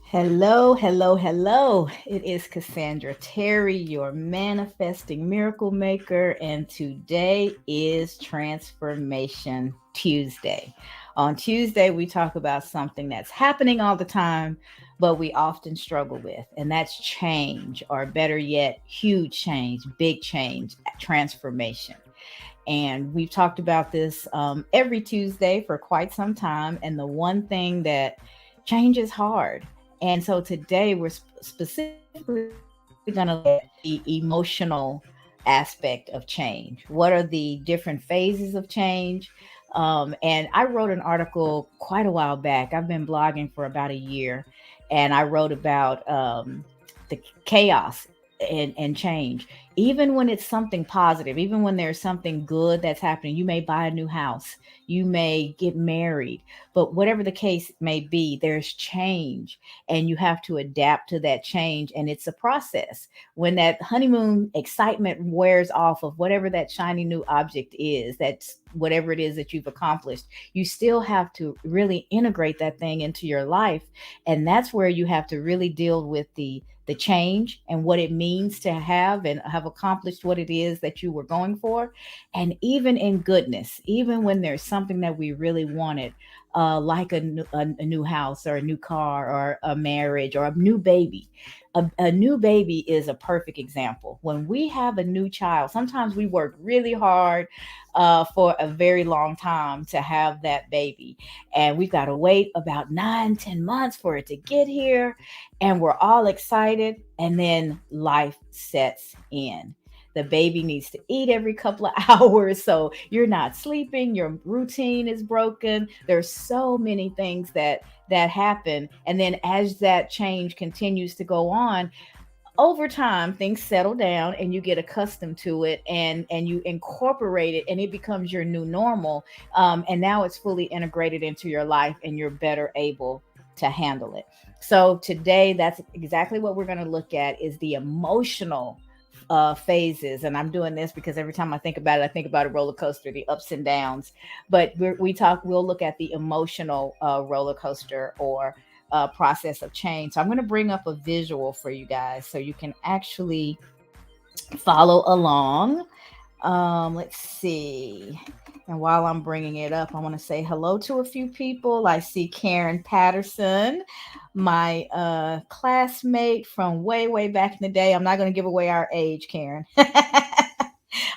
Hello, hello, hello. It is Cassandra Terry, your manifesting miracle maker, and today is Transformation Tuesday. On Tuesday, we talk about something that's happening all the time, but we often struggle with, and that's change, or better yet, huge change, big change, transformation. And we've talked about this every Tuesday for quite some time. And the one thing that change is hard. And so today we're specifically going to look at the emotional aspect of change. What are the different phases of change? And I wrote an article quite a while back. I've been blogging for about a year, and I wrote about the chaos and change. Even when it's something positive, even when there's something good that's happening, you may buy a new house, you may get married, but whatever the case may be, there's change, and you have to adapt to that change. And it's a process. When that honeymoon excitement wears off of whatever that shiny new object is, that's whatever it is that you've accomplished, you still have to really integrate that thing into your life. And that's where you have to really deal with the change and what it means to have accomplished what it is that you were going for. And even in goodness, even when there's something that we really wanted, like a new house or a new car or a marriage or a new baby. A new baby is a perfect example. When we have a new child, sometimes we work really hard for a very long time to have that baby. And we've got to wait about 9, 10 months for it to get here. And we're all excited. And then life sets in. The baby needs to eat every couple of hours. So you're not sleeping, your routine is broken. There's so many things that happen. And then as that change continues to go on, over time things settle down and you get accustomed to it, and you incorporate it, and it becomes your new normal. And now it's fully integrated into your life, and you're better able to handle it. So today, that's exactly what we're going to look at, is the emotional phases. And I'm doing this because every time I think about it, I think about a roller coaster, the ups and downs. But we'll look at the emotional roller coaster, or process of change. So I'm going to bring up a visual for you guys so you can actually follow along. Let's see. And while I'm bringing it up, I want to say hello to a few people. I see Karen Patterson, my classmate from way, way back in the day. I'm not going to give away our age, Karen.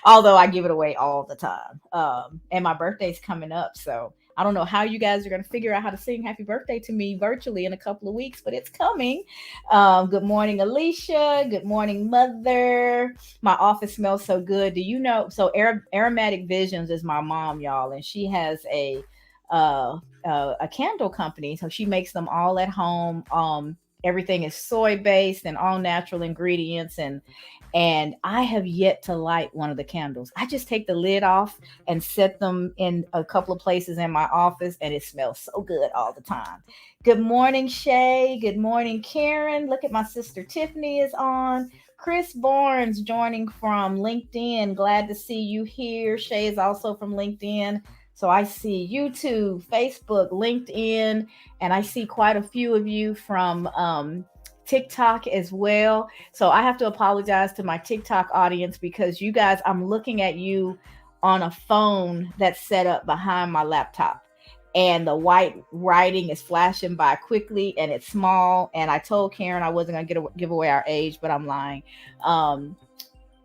Although I give it away all the time. And my birthday's coming up. So I don't know how you guys are going to figure out how to sing happy birthday to me virtually in a couple of weeks, but it's coming. Good morning, Alicia. Good morning, Mother. My office smells so good. Do you know? So Aromatic Visions is my mom, y'all, and she has a candle company. So she makes them all at home. Everything is soy based and all natural ingredients, and I have yet to light one of the candles. I just take the lid off and set them in a couple of places in my office, and it smells so good all the time. Good morning, Shay. Good morning, Karen. Look at my sister Tiffany is on. Chris Barnes joining from LinkedIn. Glad to see you here. Shay is also from LinkedIn. So I see YouTube, Facebook, LinkedIn, and I see quite a few of you from TikTok as well. So I have to apologize to my TikTok audience, because you guys, I'm looking at you on a phone that's set up behind my laptop. And the white writing is flashing by quickly, and it's small. And I told Karen I wasn't going to give away our age, but I'm lying. Um,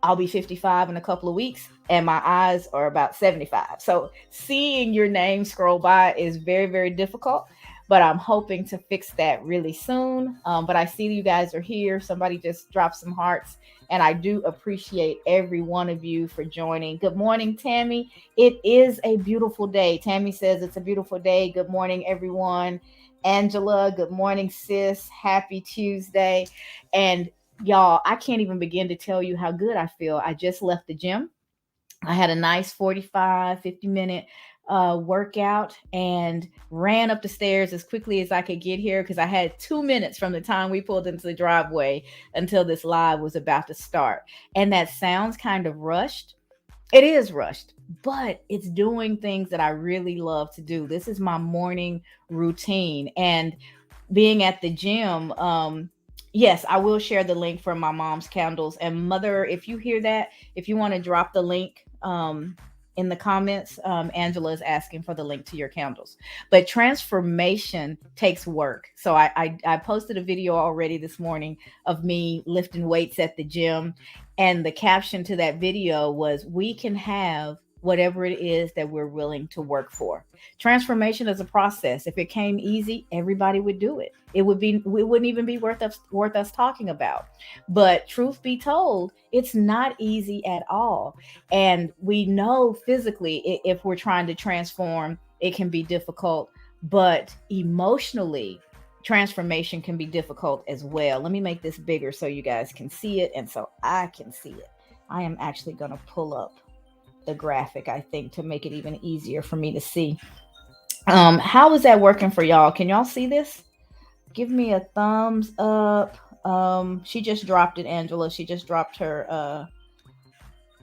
I'll be 55 in a couple of weeks, and my eyes are about 75. So seeing your name scroll by is very, very difficult, but I'm hoping to fix that really soon. But I see you guys are here. Somebody just dropped some hearts, and I do appreciate every one of you for joining. Good morning, Tammy. It is a beautiful day. Tammy says it's a beautiful day. Good morning, everyone. Angela, good morning, sis. Happy Tuesday. And y'all, I can't even begin to tell you how good I feel. I just left the gym. I had a nice 45, 50 minute workout, and ran up the stairs as quickly as I could get here, because I had 2 minutes from the time we pulled into the driveway until this live was about to start. And that sounds kind of rushed, It is rushed, but it's doing things that I really love to do. This is my morning routine. And being at the gym, yes, I will share the link for my mom's candles. And mother, if you hear that, if you want to drop the link in the comments, Angela is asking for the link to your candles. But transformation takes work. So I posted a video already this morning of me lifting weights at the gym, and the caption to that video was, we can have whatever it is that we're willing to work for. Transformation is a process. If it came easy, everybody would do it. It wouldn't even be worth us talking about. But truth be told, it's not easy at all. And we know physically, if we're trying to transform, it can be difficult, but emotionally, transformation can be difficult as well. Let me make this bigger so you guys can see it and so I can see it. I am actually going to pull up the graphic, I think, to make it even easier for me to see. How is that working for y'all? Can y'all see this? Give me a thumbs up. She just dropped it, Angela. She just dropped her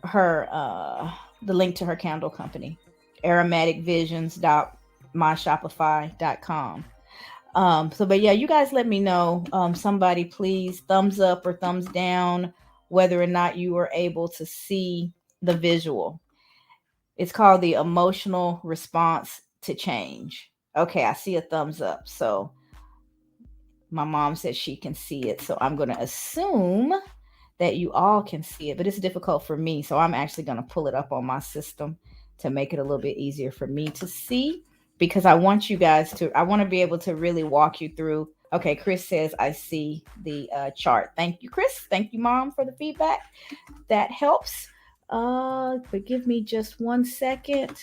the link to her candle company, aromaticvisions.myshopify.com. But yeah, you guys let me know. Somebody please thumbs up or thumbs down whether or not you were able to see the visual. It's called the emotional response to change. Okay, I see a thumbs up. So my mom said she can see it. So I'm going to assume that you all can see it, but it's difficult for me. So I'm actually going to pull it up on my system to make it a little bit easier for me to see, because I want you guys to, I want to be able to really walk you through. Okay, Chris says, I see the chart. Thank you, Chris. Thank you, Mom, for the feedback. That helps. But give me just 1 second.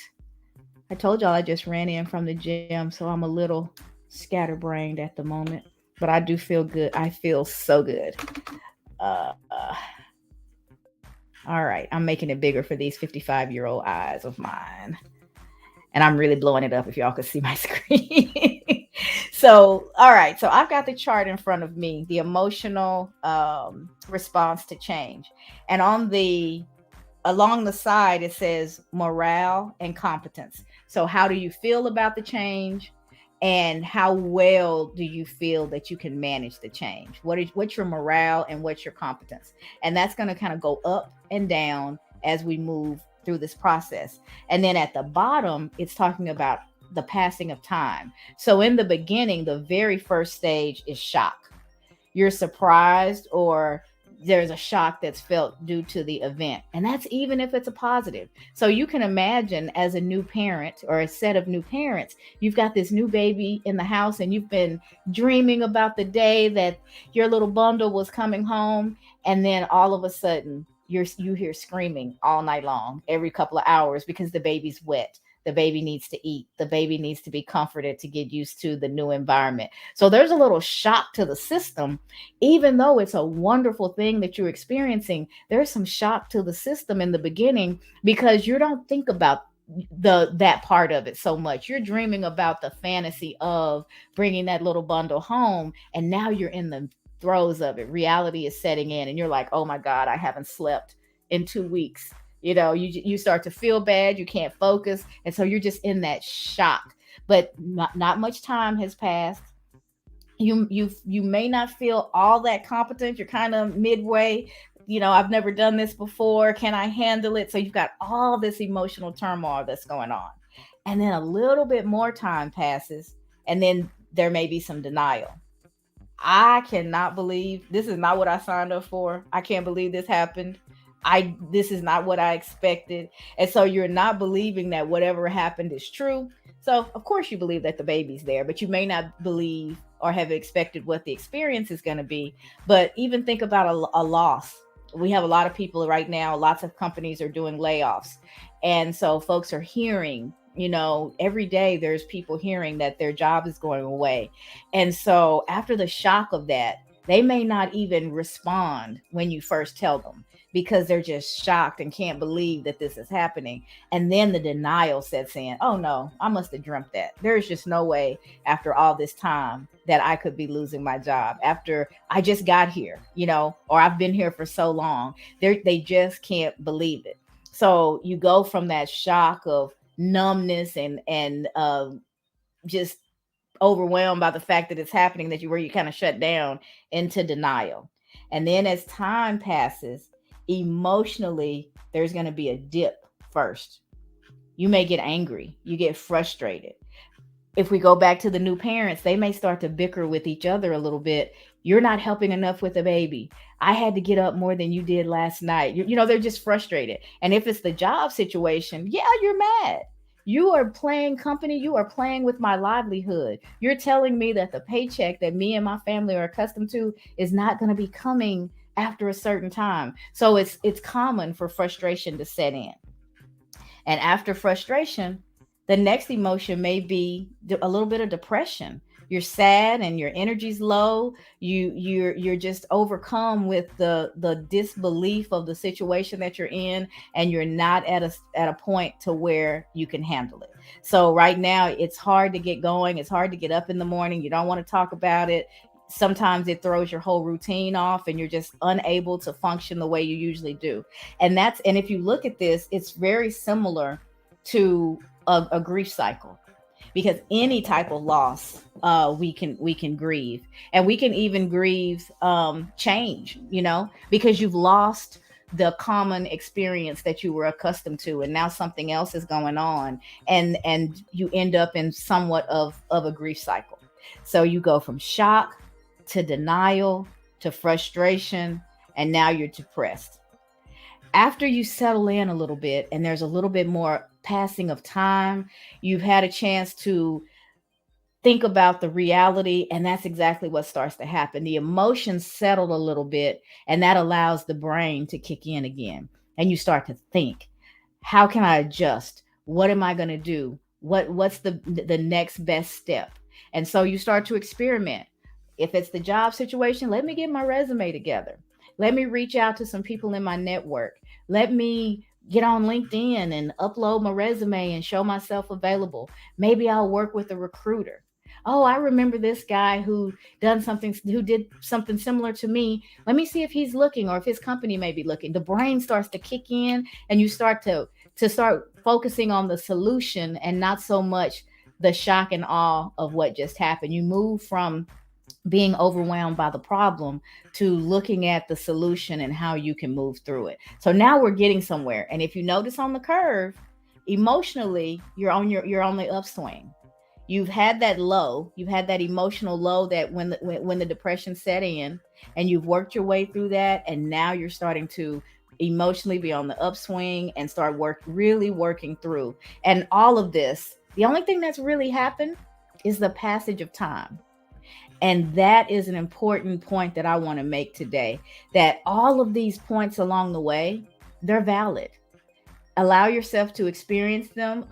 I told y'all I just ran in from the gym, so I'm a little scatterbrained at the moment, but I do feel good. I feel so good. All right, I'm making it bigger for these 55-year-old eyes of mine. And I'm really blowing it up if y'all could see my screen. So, all right. So I've got the chart in front of me, the emotional response to change. And along the side, it says morale and competence. So how do you feel about the change? And how well do you feel that you can manage the change? What's your morale and what's your competence? And that's going to kind of go up and down as we move through this process. And then at the bottom, it's talking about the passing of time. So in the beginning, the very first stage is shock. You're surprised, or there's a shock that's felt due to the event. And that's even if it's a positive. So you can imagine, as a new parent or a set of new parents, you've got this new baby in the house and you've been dreaming about the day that your little bundle was coming home. And then all of a sudden you hear screaming all night long, every couple of hours, because the baby's wet. The baby needs to eat. The baby needs to be comforted to get used to the new environment. So there's a little shock to the system. Even though it's a wonderful thing that you're experiencing, there's some shock to the system in the beginning, because you don't think about that part of it so much. You're dreaming about the fantasy of bringing that little bundle home, and now you're in the throes of it. Reality is setting in, and you're like, oh my God, I haven't slept in 2 weeks. You start to feel bad, you can't focus, and so you're just in that shock. But not much time has passed. You may not feel all that competent. You're kind of midway. I've never done this before. Can I handle it? So you've got all this emotional turmoil that's going on. And then a little bit more time passes, and then there may be some denial. I cannot believe this is not what I signed up for. I can't believe this happened. This is not what I expected. And so you're not believing that whatever happened is true. So of course you believe that the baby's there, but you may not believe or have expected what the experience is going to be. But even think about a loss. We have a lot of people right now, lots of companies are doing layoffs. And so folks are hearing, every day there's people hearing that their job is going away. And so after the shock of that, they may not even respond when you first tell them, because they're just shocked and can't believe that this is happening. And then the denial sets in. Oh no, I must have dreamt that. There's just no way after all this time that I could be losing my job after I just got here, or I've been here for so long. They just can't believe it. So you go from that shock of numbness and just overwhelmed by the fact that it's happening, that you kind of shut down, into denial. And then as time passes, emotionally there's going to be a dip first. You may get angry, you get frustrated. If we go back to the new parents, they may start to bicker with each other a little bit. You're not helping enough with the baby. I had to get up more than you did last night. They're just frustrated. And if it's the job situation, yeah, you're mad. You are playing company. You are playing with my livelihood. You're telling me that the paycheck that me and my family are accustomed to is not going to be coming after a certain time. So it's common for frustration to set in. And after frustration, the next emotion may be a little bit of depression. You're sad and your energy's low. You're just overcome with the disbelief of the situation that you're in, and you're not at a point to where you can handle it. So right now it's hard to get going. It's hard to get up in the morning. You don't want to talk about it. Sometimes it throws your whole routine off and you're just unable to function the way you usually do. And if you look at this, it's very similar to a grief cycle, because any type of loss, we can grieve, and we can even grieve change, because you've lost the common experience that you were accustomed to, and now something else is going on, and you end up in somewhat of a grief cycle. So you go from shock to denial to frustration, and now you're depressed. After you settle in a little bit and there's a little bit more passing of time, you've had a chance to think about the reality, and that's exactly what starts to happen. The emotions settle a little bit, and that allows the brain to kick in again. And you start to think, how can I adjust? What am I going to do? What's the next best step? And so you start to experiment. If it's the job situation, let me get my resume together. Let me reach out to some people in my network. Let me get on LinkedIn and upload my resume and show myself available. Maybe I'll work with a recruiter. Oh, I remember this guy who did something similar to me. Let me see if he's looking, or if his company may be looking. The brain starts to kick in, and you start to focusing on the solution and not so much the shock and awe of what just happened. You move from being overwhelmed by the problem to looking at the solution and how you can move through it. So now we're getting somewhere. And if you notice on the curve, emotionally, you're on the upswing. You've had that low, you've had that emotional low, that when the depression set in, and you've worked your way through that, and now you're starting to emotionally be on the upswing and start really working through. And all of this, the only thing that's really happened is the passage of time. And that is an important point that I want to make today, that all of these points along the way, they're valid. Allow yourself to experience them.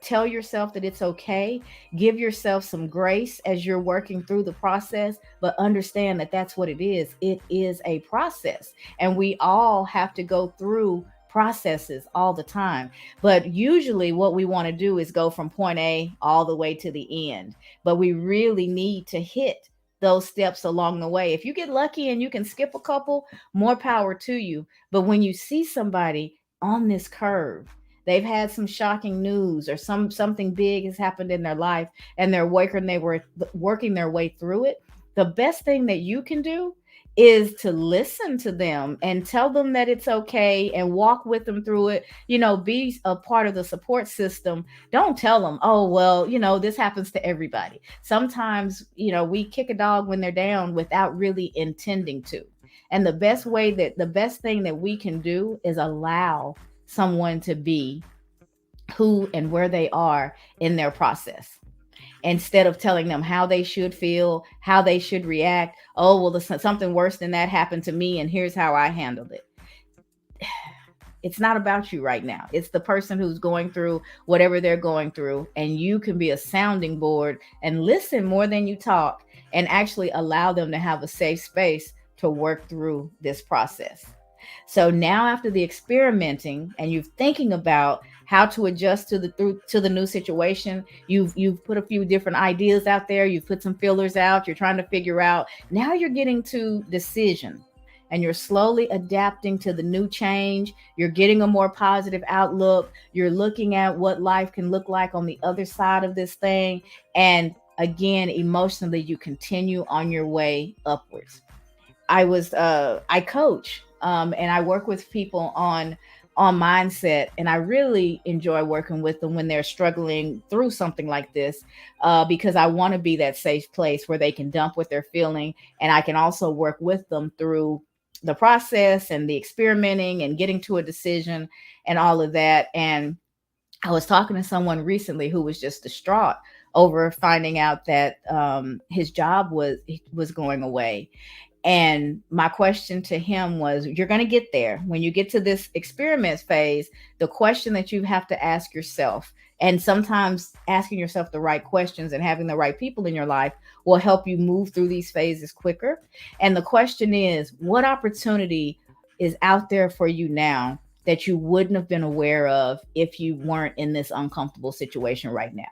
Tell yourself that it's okay. Give yourself some grace as you're working through the process, but understand that that's what it is. It is a process, and we all have to go through processes all the time. But usually what we want to do is go from point A all the way to the end. But we really need to hit those steps along the way. If you get lucky and you can skip a couple, more power to you. But when you see somebody on this curve, they've had some shocking news, or something big has happened in their life, and they were working their way through it. The best thing that you can do is to listen to them and tell them that it's okay, and walk with them through it. Be a part of the support system. Don't tell them, oh, well, this happens to everybody. Sometimes, we kick a dog when they're down without really intending to. And the best thing that we can do is allow someone to be who and where they are in their process, instead of telling them how they should feel, how they should react. Oh, well, something worse than that happened to me, and here's how I handled it. It's not about you right now. It's the person who's going through whatever they're going through, and you can be a sounding board and listen more than you talk, and actually allow them to have a safe space to work through this process. So now, after the experimenting and you're thinking about how to adjust to the new situation, you've put a few different ideas out there, you've put some fillers out, you're trying to figure out. Now you're getting to decision. and you're slowly adapting to the new change. You're getting a more positive outlook. You're looking at what life can look like on the other side of this thing. And again, emotionally, you continue on your way upwards. I coach, and I work with people on mindset, and I really enjoy working with them when they're struggling through something like this, because I want to be that safe place where they can dump what they're feeling, and I can also work with them through the process and the experimenting and getting to a decision and all of that. And I was talking to someone recently who was just distraught over finding out that his job was going away. And my question to him was, you're going to get there. When you get to this experiment phase, the question that you have to ask yourself, and sometimes asking yourself the right questions and having the right people in your life will help you move through these phases quicker. And the question is, what opportunity is out there for you now that you wouldn't have been aware of if you weren't in this uncomfortable situation right now?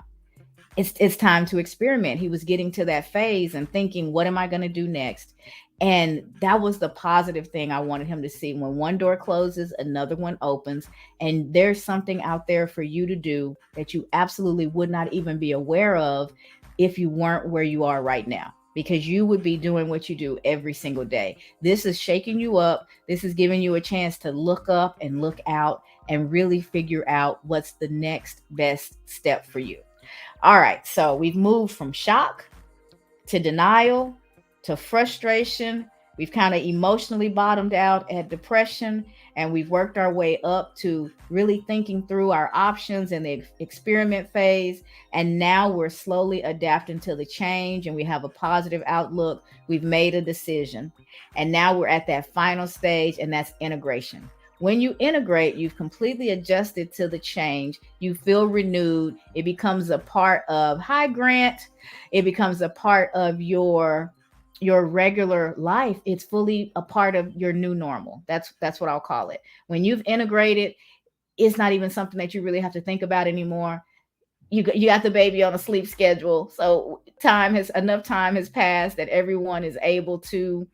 It's time to experiment. He was getting to that phase and thinking, what am I going to do next? And that was the positive thing I wanted him to see. When one door closes, another one opens, and there's something out there for you to do that you absolutely would not even be aware of if you weren't where you are right now, because you would be doing what you do every single day. This is shaking you up. This is giving you a chance to look up and look out and really figure out what's the next best step for you. All right, so we've moved from shock to denial to frustration. We've kind of emotionally bottomed out at depression, and we've worked our way up to really thinking through our options in the experiment phase. And now we're slowly adapting to the change, and we have a positive outlook. We've made a decision. And now we're at that final stage, and that's integration. When you integrate, you've completely adjusted to the change. You feel renewed. It becomes a part of, hi Grant, it becomes a part of your regular life. It's fully a part of your new normal. That's what I'll call it. When you've integrated, it's not even something that you really have to think about anymore. You got the baby on a sleep schedule, so time has passed that everyone is able to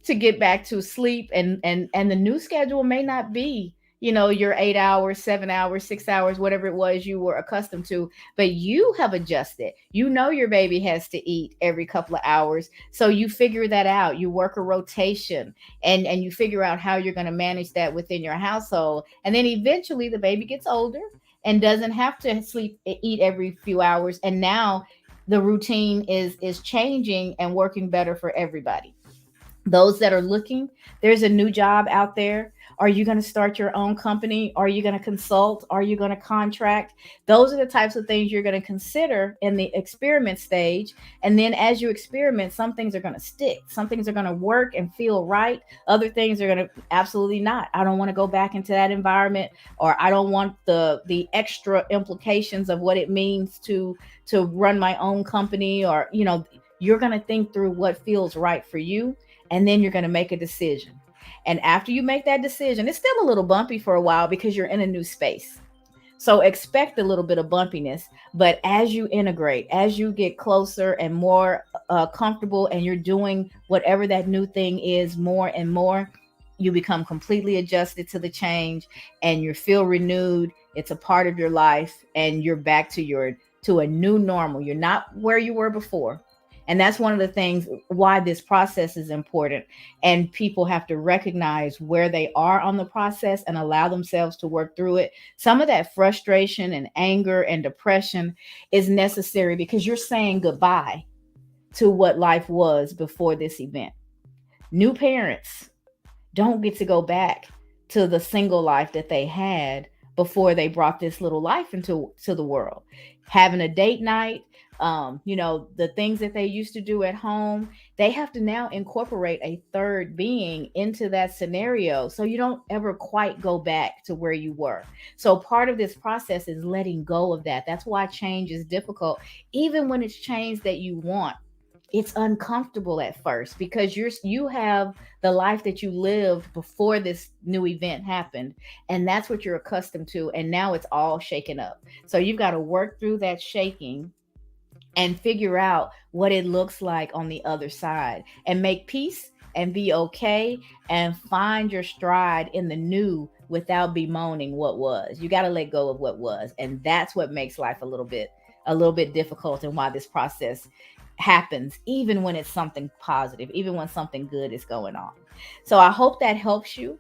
get back to sleep. And the new schedule may not be, your 8 hours, 7 hours, 6 hours, whatever it was you were accustomed to, but you have adjusted. Your baby has to eat every couple of hours, so you figure that out. You work a rotation, and you figure out how you're going to manage that within your household. And then eventually the baby gets older and doesn't have to eat every few hours, and now the routine is changing and working better for everybody. Those that are looking, there's a new job out there. Are you going to start your own company? Are you going to consult? Are you going to contract? Those are the types of things you're going to consider in the experiment stage. And then as you experiment, some things are going to stick. Some things are going to work and feel right. Other things are going to absolutely not. I don't want to go back into that environment, or I don't want the extra implications of what it means to run my own company, or you're going to think through what feels right for you, and then you're going to make a decision. And after you make that decision, it's still a little bumpy for a while because you're in a new space. So expect a little bit of bumpiness. But as you integrate, as you get closer and more comfortable, and you're doing whatever that new thing is more and more, you become completely adjusted to the change, and you feel renewed. It's a part of your life, and you're back to a new normal. You're not where you were before. And that's one of the things why this process is important. And people have to recognize where they are on the process and allow themselves to work through it. Some of that frustration and anger and depression is necessary because you're saying goodbye to what life was before this event. New parents don't get to go back to the single life that they had before they brought this little life into the world. Having a date night, the things that they used to do at home, they have to now incorporate a third being into that scenario. So you don't ever quite go back to where you were. So part of this process is letting go of that. That's why change is difficult, even when it's change that you want. It's uncomfortable at first because you have the life that you lived before this new event happened, and that's what you're accustomed to, and now it's all shaken up. So you've got to work through that shaking and figure out what it looks like on the other side, and make peace and be okay and find your stride in the new without bemoaning what was. You got to let go of what was. And that's what makes life a little bit difficult, and why this process happens even when it's something positive, even when something good is going on. So I hope that helps you.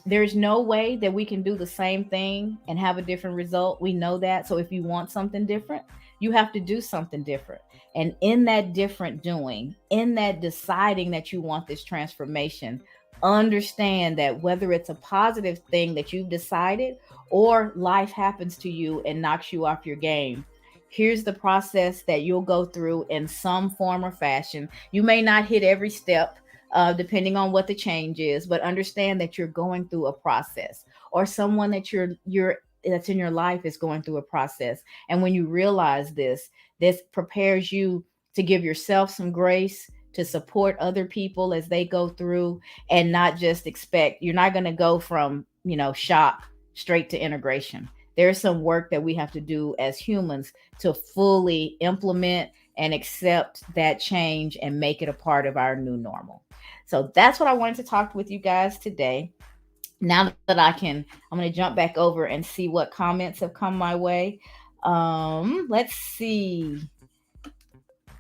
There's no way that we can do the same thing and have a different result. We know that. So if you want something different, you have to do something different. And in that different doing, in that deciding that you want this transformation, understand that whether it's a positive thing that you've decided or life happens to you and knocks you off your game, here's the process that you'll go through in some form or fashion. You may not hit every step, depending on what the change is, but understand that you're going through a process, or someone that you're that's in your life is going through a process. And when you realize this prepares you to give yourself some grace, to support other people as they go through, and not just expect. You're not going to go from shock straight to integration. There's some work that we have to do as humans to fully implement and accept that change and make it a part of our new normal. So that's what I wanted to talk with you guys today. Now that I'm going to jump back over and see what comments have come my way. Let's see.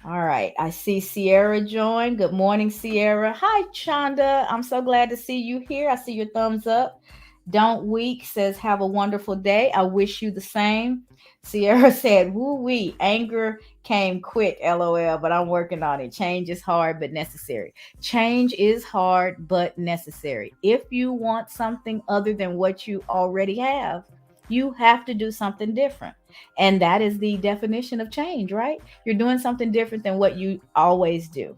All right. I see Sierra join. Good morning, Sierra. Hi, Chanda. I'm so glad to see you here. I see your thumbs up. Don't Weak says, have a wonderful day. I wish you the same. Sierra said, woo wee, anger came quick, lol, but I'm working on it. Change is hard, but necessary. Change is hard, but necessary. If you want something other than what you already have, you have to do something different. And that is the definition of change, right? You're doing something different than what you always do.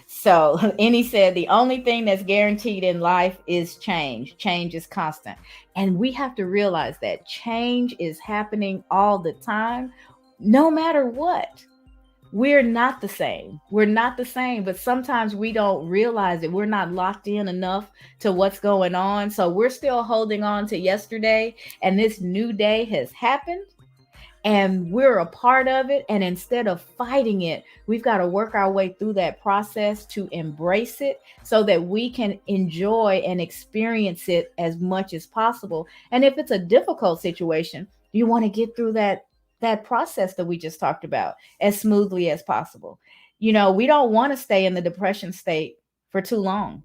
So, and he said, the only thing that's guaranteed in life is change. Change is constant. And we have to realize that change is happening all the time, no matter what. We're not the same. We're not the same, but sometimes we don't realize it. We're not locked in enough to what's going on. So we're still holding on to yesterday, and this new day has happened and we're a part of it. And instead of fighting it, we've got to work our way through that process to embrace it so that we can enjoy and experience it as much as possible. And if it's a difficult situation, you want to get through that process that we just talked about as smoothly as possible. We don't want to stay in the depression state for too long.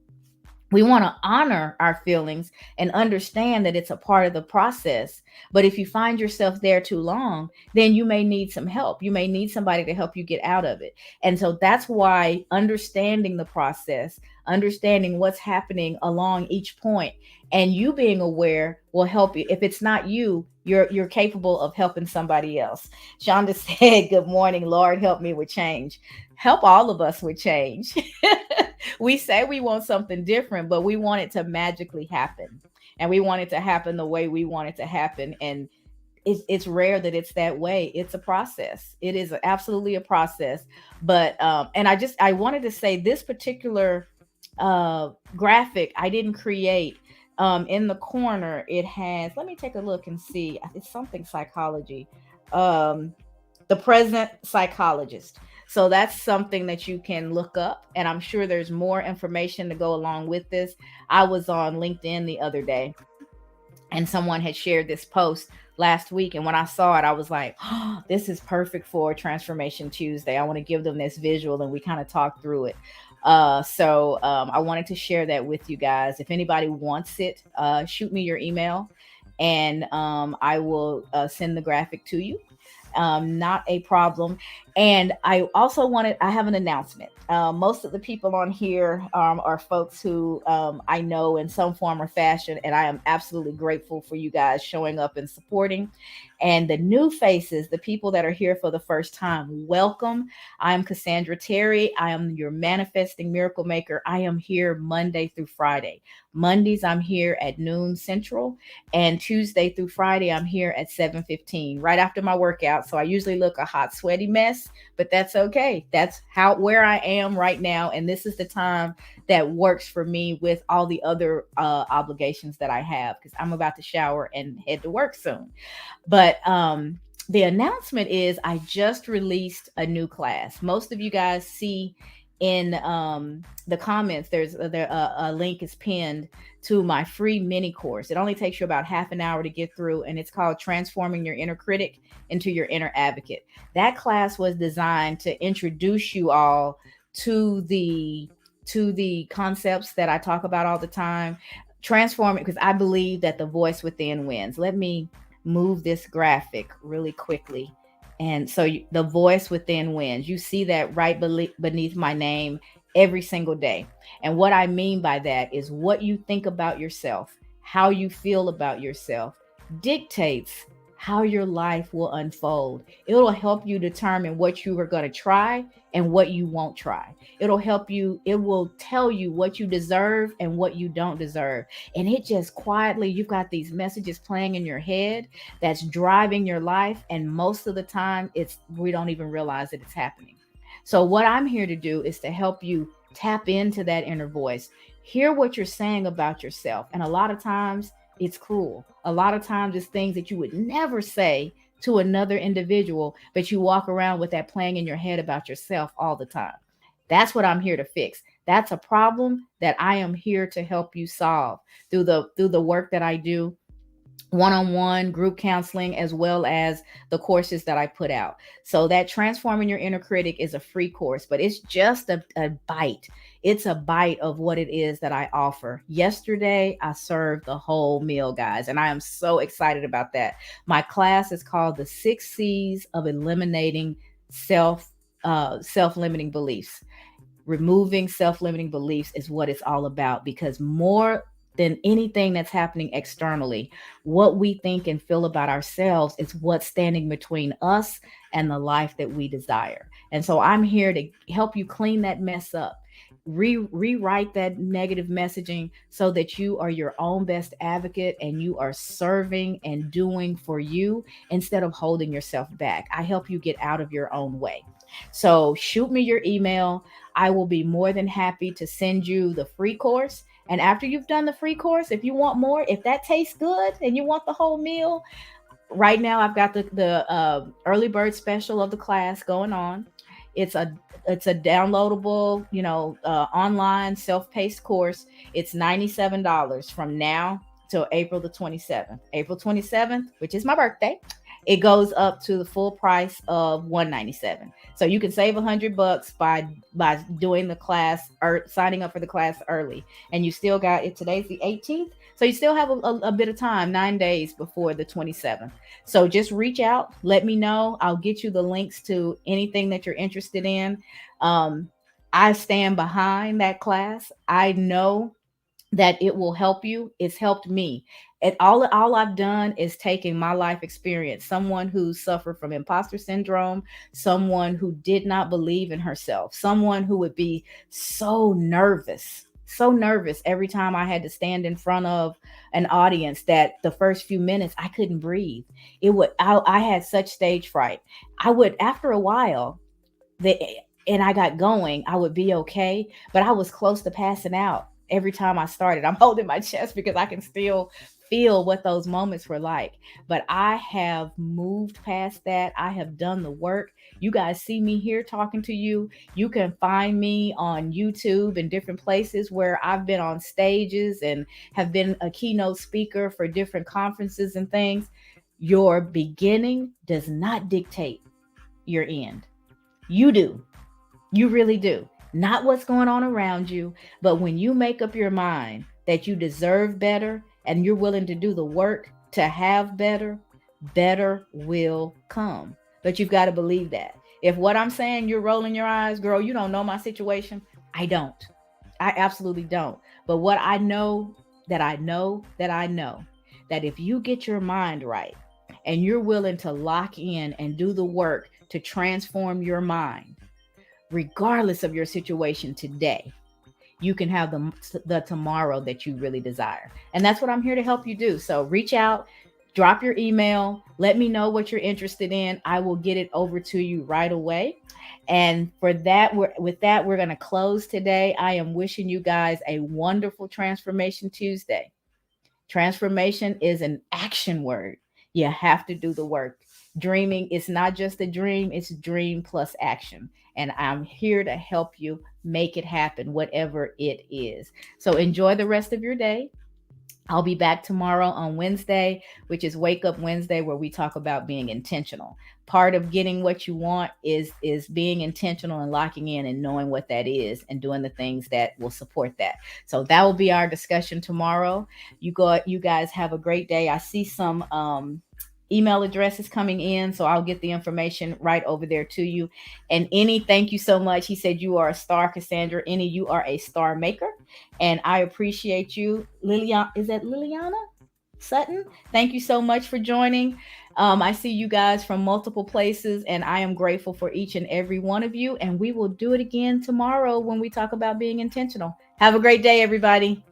We want to honor our feelings and understand that it's a part of the process. But if you find yourself there too long, then you may need some help. You may need somebody to help you get out of it. And so that's why understanding the process, understanding what's happening along each point, and you being aware will help you. If it's not you, you're capable of helping somebody else. Shonda said, good morning, Lord, help me with change. Help all of us with change. We say we want something different, but we want it to magically happen. And we want it to happen the way we want it to happen. And it's rare that it's that way. It's a process. It is absolutely a process. But and I wanted to say this particular graphic I didn't create. In the corner, it has, let me take a look and see. It's something psychology. Um, the present psychologist. So that's something that you can look up. And I'm sure there's more information to go along with this. I was on LinkedIn the other day and someone had shared this post last week. And when I saw it, I was like, oh, this is perfect for Transformation Tuesday. I want to give them this visual and we kind of talk through it. So I wanted to share that with you guys. If anybody wants it, shoot me your email and I will send the graphic to you. Not a problem. And I have an announcement. Most of the people on here are folks who I know in some form or fashion, and I am absolutely grateful for you guys showing up and supporting. And the new faces, the people that are here for the first time, welcome. I am Cassandra Terry. I am your manifesting miracle maker. I am here Monday through Friday. Mondays, I'm here at noon Central, and Tuesday through Friday, I'm here at 7:15, right after my workout. So I usually look a hot, sweaty mess, but that's okay. That's where I am right now, and this is the time that works for me with all the other obligations that I have, because I'm about to shower and head to work soon. But the announcement is I just released a new class. Most of you guys see in the comments, a link is pinned to my free mini course. It only takes you about half an hour to get through, and it's called Transforming Your Inner Critic into Your Inner Advocate. That class was designed to introduce you all to the concepts that I talk about all the time. Transform it, because I believe that the voice within wins. Let me move this graphic really quickly. And so the voice within wins. You see that right beneath my name every single day. And what I mean by that is what you think about yourself, how you feel about yourself dictates how your life will unfold. It'll help you determine what you are going to try and what you won't try. It'll help you, it will tell you what you deserve and what you don't deserve. And it just quietly, you've got these messages playing in your head that's driving your life. And most of the time, we don't even realize that it's happening. So, what I'm here to do is to help you tap into that inner voice, hear what you're saying about yourself. And a lot of times, it's cruel. A lot of times, it's things that you would never say to another individual, but you walk around with that playing in your head about yourself all the time. That's what I'm here to fix. That's a problem that I am here to help you solve through the work that I do, one-on-one group counseling, as well as the courses that I put out. So that Transforming Your Inner Critic is a free course, but it's just a bite. It's a bite of what it is that I offer. Yesterday, I served the whole meal, guys, and I am so excited about that. My class is called The 6 C's of Eliminating Self-Limiting Beliefs. Removing self-limiting beliefs is what it's all about, because more than anything that's happening externally, what we think and feel about ourselves is what's standing between us and the life that we desire. And so I'm here to help you clean that mess up. Rewrite that negative messaging so that you are your own best advocate and you are serving and doing for you instead of holding yourself back. I help you get out of your own way. So shoot me your email. I will be more than happy to send you the free course. And after you've done the free course, if you want more, if that tastes good and you want the whole meal, right now I've got the early bird special of the class going on. It's a downloadable, online self-paced course. It's $97 from now till April the 27th. April 27th, which is my birthday, it goes up to the full price of $197. So you can save $100 by doing the class or signing up for the class early. And you still got it. Today's the 18th, so you still have a bit of time, 9 days before the 27th. So just reach out, let me know. I'll get you the links to anything that you're interested in. I stand behind that class. I know that it will help you. It's helped me. And all I've done is taking my life experience, someone who suffered from imposter syndrome, someone who did not believe in herself, someone who would be so nervous every time I had to stand in front of an audience that the first few minutes I couldn't breathe. I had such stage fright. I would, after a while, the and I got going, I would be okay, but I was close to passing out every time I started. I'm holding my chest because I can still feel what those moments were like. But I have moved past that. I have done the work. You guys see me here talking to you. You can find me on YouTube and different places where I've been on stages and have been a keynote speaker for different conferences and things. Your beginning does not dictate your end. You do. You really do. Not what's going on around you, but when you make up your mind that you deserve better and you're willing to do the work to have better, better will come. But you've got to believe that. If what I'm saying, you're rolling your eyes, girl, you don't know my situation. I don't. I absolutely don't. But what I know, that if you get your mind right and you're willing to lock in and do the work to transform your mind, regardless of your situation today, you can have the tomorrow that you really desire. And that's what I'm here to help you do. So reach out, drop your email, let me know what you're interested in. I will get it over to you right away. And we're going to close today. I am wishing you guys a wonderful Transformation Tuesday. Transformation is an action word. You have to do the work. Dreaming is not just a dream, it's dream plus action. And I'm here to help you make it happen, whatever it is. So enjoy the rest of your day. I'll be back tomorrow on Wednesday, which is Wake Up Wednesday, where we talk about being intentional. Part of getting what you want is being intentional and locking in and knowing what that is and doing the things that will support that. So that will be our discussion tomorrow. You guys have a great day. I see some email addresses coming in, so I'll get the information right over there to you. And any, thank you so much. He said you are a star, Cassandra. Any, you are a star maker, and I appreciate you. Liliana, is that Liliana Sutton? Thank you so much for joining. I see you guys from multiple places, and I am grateful for each and every one of you. And we will do it again tomorrow when we talk about being intentional. Have a great day, everybody.